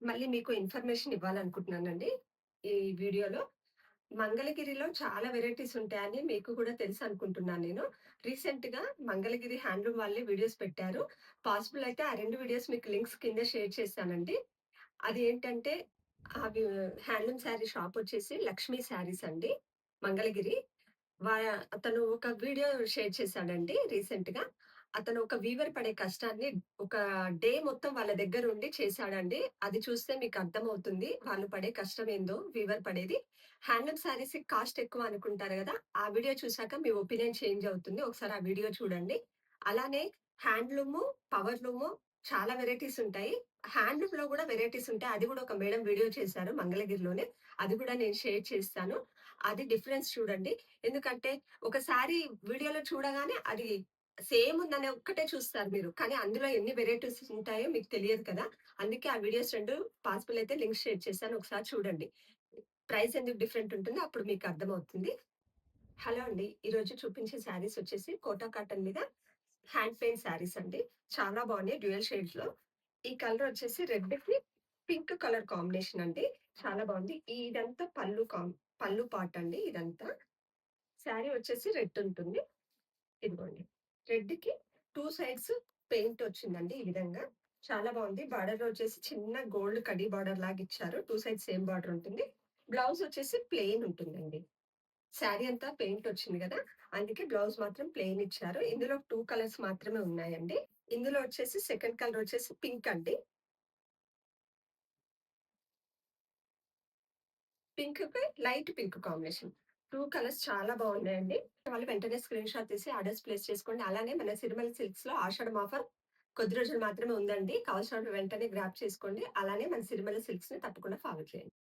మళ్ళీ మీకు ఇన్ఫర్మేషన్ ఇవ్వాలనుకుంటున్నానండి. ఈ వీడియోలో. మంగళగిరిలో చాలా వెరైటీస్ ఉంటాయని మీకు కూడా తెలుసనుకుంటున్నాను నేను. రీసెంట్‌గా మంగళగిరి హ్యాండ్లూమ్ వాళ్ళే వీడియోస్ పెట్టారు. పాసిబుల్ అయితే ఆ 2 వీడియోస్ మీకు లింక్స్ కింద షేర్ చేశానండి. అది ఏంటంటే అవి హ్యాండ్లూమ్ శారీ షాపొచ్చేసి లక్ష్మీ శారీస్ అండి. మంగళగిరి. వా అతను ఒక వీడియో షేర్ చేశాడండి రీసెంట్‌గా. అతను ఒక వీవర్ పడే కష్టాన్ని ఒక డే మొత్తం వాళ్ళ దగ్గరుండి చేశాడండి. అది చూస్తే మీకు అర్థమవుతుంది. వాళ్ళు పడే కష్టం ఏందో వీవర్ పడేది. హ్యాండ్లూమ్ శారీస్‌కి కాస్ట్ ఎక్కువ అనుకుంటారు గదా! ఆ వీడియో చూసాక మీ ఒపీనియన్ చేంజ్ అవుతుంది. ఒకసారి ఆ వీడియో చూడండి. అలానే హ్యాండ్లూము, పవర్‌లూము చాలా వెరైటీస్ ఉంటాయి. హ్యాండ్లూమ్‌లో గూడా వెరైటీస్ ఉంటాయి. అది గూడా ఒక మేడం వీడియో చేశారు మంగళగిరిలోనే. అది గూడా నేను షేర్ చేస్తాను. అది డిఫరెన్స్ చూడండి. ఎందుకంటే ఒకసారి వీడియోలో చూడగానే అది సేమ్ ఉందనే ఒక్కటే చూస్తారు మీరు. కానీ అందులో ఎన్ని వెరైటీస్ ఉంటాయో మీకు తెలియదు కదా! అందుకే ఆ వీడియోస్ 2 పాసిబుల్ అయితే లింక్ షేర్ చేశాను. ఒకసారి చూడండి. ప్రైస్ ఎందుకు డిఫరెంట్ ఉంటుందో అప్పుడు మీకు అర్థమవుతుంది. హలో అండి. ఈరోజు చూపించే శారీస్ వచ్చేసి కోటా కాటన్ మీద హ్యాండ్ పెయిన్ శారీస్ అండి. చాలా బాగున్నాయి డ్యూయల్ షేడ్స్‌లో. ఈ కలర్ వచ్చేసి రెడ్‌కి పింక్ కలర్ కాంబినేషన్ అండి. చాలా బాగుంది. ఇదంతా పళ్ళు పార్ట్ అండి ఇదంతా. శారీ వచ్చేసి రెడ్ ఉంటుంది. ఇదిగోండి. రెడ్‌కి 2 సైడ్స్ పెయింట్ వచ్చిందండి ఈ విధంగా. చాలా బావుంది. బార్డర్ వచ్చేసి చిన్న గోల్డ్ కడీ బార్డర్ లాగా ఇచ్చారు. 2 సైడ్స్ సేమ్ బార్డర్ ఉంటుంది. బ్లౌజ్ వచ్చేసి ప్లెయిన్ ఉంటుందండి. శారీ అంతా పెయింట్ వచ్చింది గదా! అందుకే బ్లౌజ్ మాత్రం ప్లెయిన్ ఇచ్చారు. ఇందులో 2 కలర్స్ మాత్రమే ఉన్నాయండి. ఇందులో వచ్చేసి సెకండ్ కలర్ వచ్చేసి పింక్ అండి. పింక్‌కి లైట్ పింక్ కాంబినేషన్. 2 కలర్స్ చాలా బాగున్నాయండి. వాళ్ళు వెంటనే స్క్రీన్‌షాట్ తీసి ఆర్డర్స్ ప్లేస్ చేసుకోండి. అలానే మన సిరిమల్ల సిల్క్స్‌లో ఆషాఢం ఆఫర్ కొద్ది రోజులు మాత్రమే ఉందండి. కావాల్సిన వాళ్ళు వెంటనే గ్రాబ్ చేసుకోండి. అలానే మన సిరిమల్ల సిల్క్స్‌ని తప్పకుండా ఫాలో చేయండి.